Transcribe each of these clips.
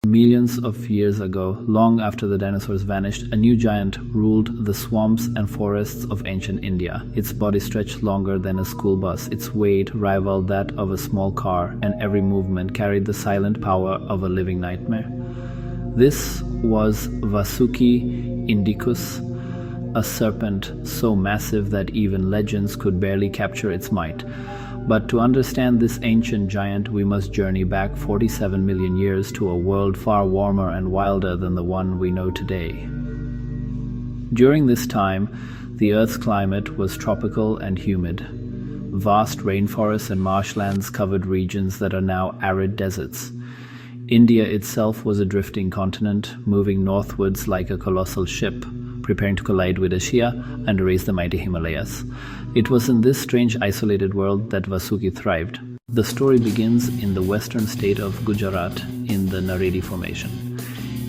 Millions of years ago, long after the dinosaurs vanished, a new giant ruled the swamps and forests of ancient India. Its body stretched longer than a school bus, its weight rivaled that of a small car, and every movement carried the silent power of a living nightmare. This was Vasuki Indicus, a serpent so massive that even legends could barely capture its might. But to understand this ancient giant, we must journey back 47 million years to a world far warmer and wilder than the one we know today. During this time, the Earth's climate was tropical and humid. Vast rainforests and marshlands covered regions that are now arid deserts. India itself was a drifting continent, moving northwards like a colossal ship, preparing to collide with Asia and erase the mighty Himalayas. It was in this strange isolated world that Vasuki thrived. The story begins in the western state of Gujarat in the Naredi Formation.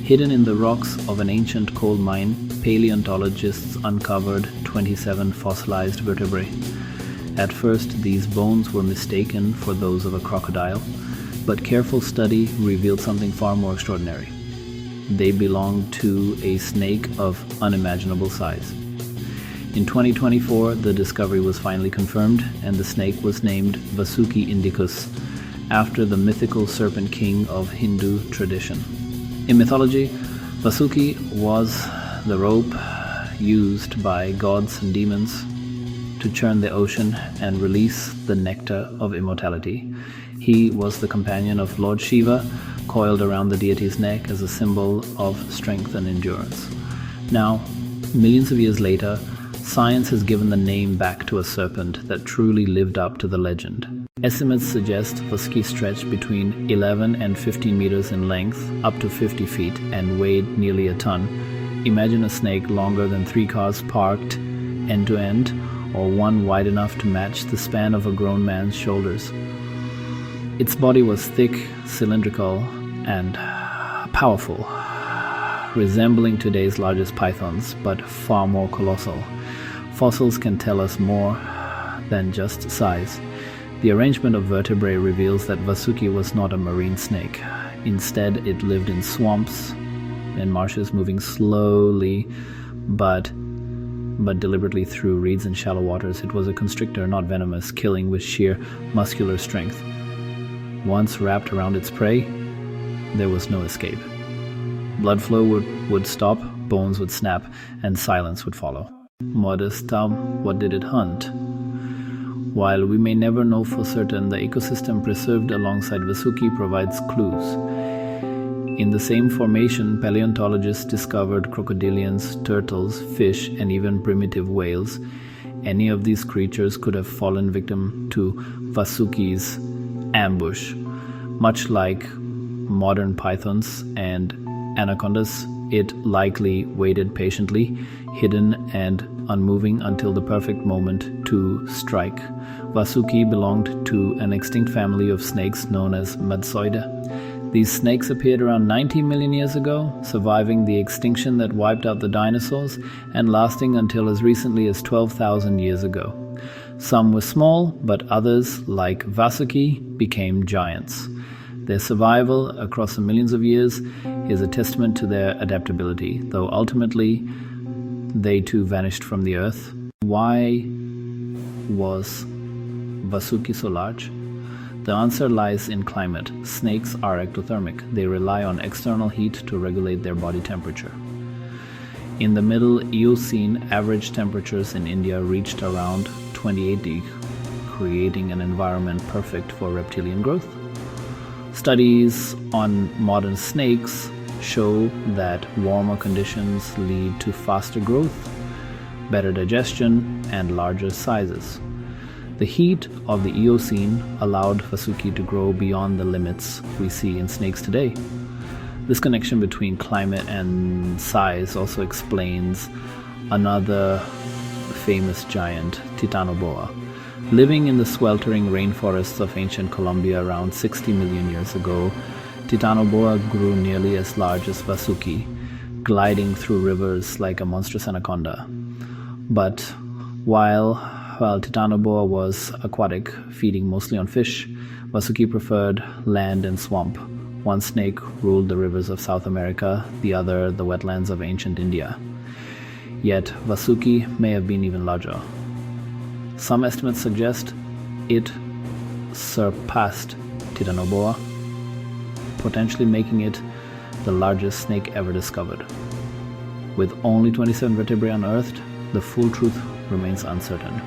Hidden in the rocks of an ancient coal mine, paleontologists uncovered 27 fossilized vertebrae. At first, these bones were mistaken for those of a crocodile, but careful study revealed something far more extraordinary. They belonged to a snake of unimaginable size. In 2024, the discovery was finally confirmed, and the snake was named Vasuki Indicus, after the mythical serpent king of Hindu tradition. In mythology, Vasuki was the rope used by gods and demons to churn the ocean and release the nectar of immortality. He was the companion of Lord Shiva, coiled around the deity's neck as a symbol of strength and endurance. Now, millions of years later, science has given the name back to a serpent that truly lived up to the legend. Estimates suggest Vasuki stretched between 11 and 15 meters in length, up to 50 feet, and weighed nearly a ton. Imagine a snake longer than 3 cars parked end to end, or one wide enough to match the span of a grown man's shoulders. Its body was thick, cylindrical, and powerful, resembling today's largest pythons, but far more colossal. Fossils can tell us more than just size. The arrangement of vertebrae reveals that Vasuki was not a marine snake. Instead, it lived in swamps and marshes, moving slowly but deliberately through reeds and shallow waters. It was a constrictor, not venomous, killing with sheer muscular strength. Once wrapped around its prey, there was no escape. Blood flow would stop, bones would snap, and silence would follow. Modest, what did it hunt? While we may never know for certain, the ecosystem preserved alongside Vasuki provides clues. In the same formation, paleontologists discovered crocodilians, turtles, fish, and even primitive whales. Any of these creatures could have fallen victim to Vasuki's ambush. Much like modern pythons and anacondas, it likely waited patiently, hidden and unmoving until the perfect moment to strike. Vasuki belonged to an extinct family of snakes known as Madsoida. These snakes appeared around 90 million years ago, surviving the extinction that wiped out the dinosaurs and lasting until as recently as 12,000 years ago. Some were small, but others, like Vasuki, became giants. Their survival across the millions of years is a testament to their adaptability, though ultimately they too vanished from the earth. Why was Vasuki so large? The answer lies in climate. Snakes are ectothermic. They rely on external heat to regulate their body temperature. In the Middle Eocene, average temperatures in India reached around 2080, creating an environment perfect for reptilian growth. Studies on modern snakes show that warmer conditions lead to faster growth, better digestion, and larger sizes. The heat of the Eocene allowed Vasuki to grow beyond the limits we see in snakes today. This connection between climate and size also explains another famous giant, Titanoboa. Living in the sweltering rainforests of ancient Colombia around 60 million years ago, Titanoboa grew nearly as large as Vasuki, gliding through rivers like a monstrous anaconda. But while Titanoboa was aquatic, feeding mostly on fish, Vasuki preferred land and swamp. One snake ruled the rivers of South America, the other the wetlands of ancient India. Yet Vasuki may have been even larger. Some estimates suggest it surpassed Titanoboa, potentially making it the largest snake ever discovered. With only 27 vertebrae unearthed, the full truth remains uncertain.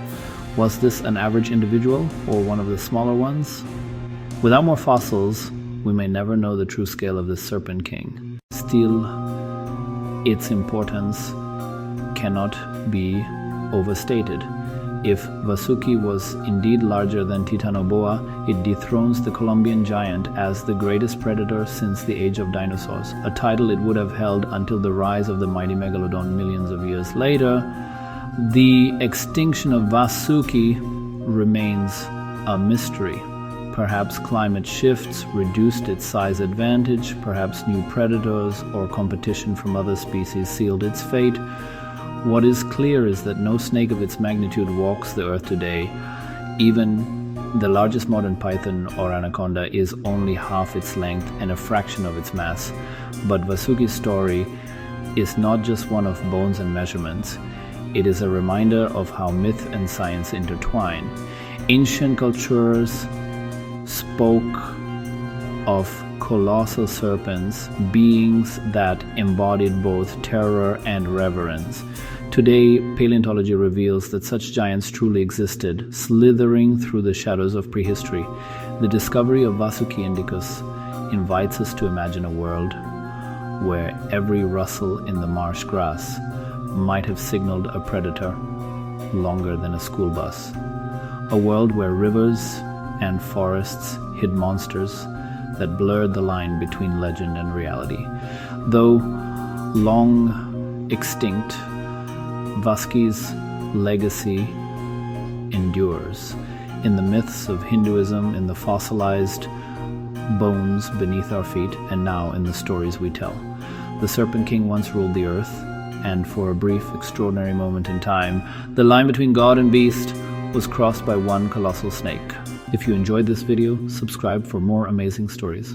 Was this an average individual or one of the smaller ones? Without more fossils, we may never know the true scale of this Serpent King. Still, its importance cannot be overstated. If Vasuki was indeed larger than Titanoboa, it dethrones the Colombian giant as the greatest predator since the age of dinosaurs, a title it would have held until the rise of the mighty megalodon millions of years later. The extinction of Vasuki remains a mystery. Perhaps climate shifts reduced its size advantage, perhaps new predators or competition from other species sealed its fate. What is clear is that no snake of its magnitude walks the earth today. Even the largest modern python or anaconda is only half its length and a fraction of its mass. But Vasuki's story is not just one of bones and measurements. It is a reminder of how myth and science intertwine. Ancient cultures spoke of colossal serpents, beings that embodied both terror and reverence. Today, paleontology reveals that such giants truly existed, slithering through the shadows of prehistory. The discovery of Vasuki Indicus invites us to imagine a world where every rustle in the marsh grass might have signaled a predator longer than a school bus. A world where rivers and forests hid monsters that blurred the line between legend and reality. Though long extinct, Vasuki's legacy endures in the myths of Hinduism, in the fossilized bones beneath our feet, and now in the stories we tell. The Serpent King once ruled the earth, and for a brief, extraordinary moment in time, the line between God and beast was crossed by one colossal snake. If you enjoyed this video, subscribe for more amazing stories.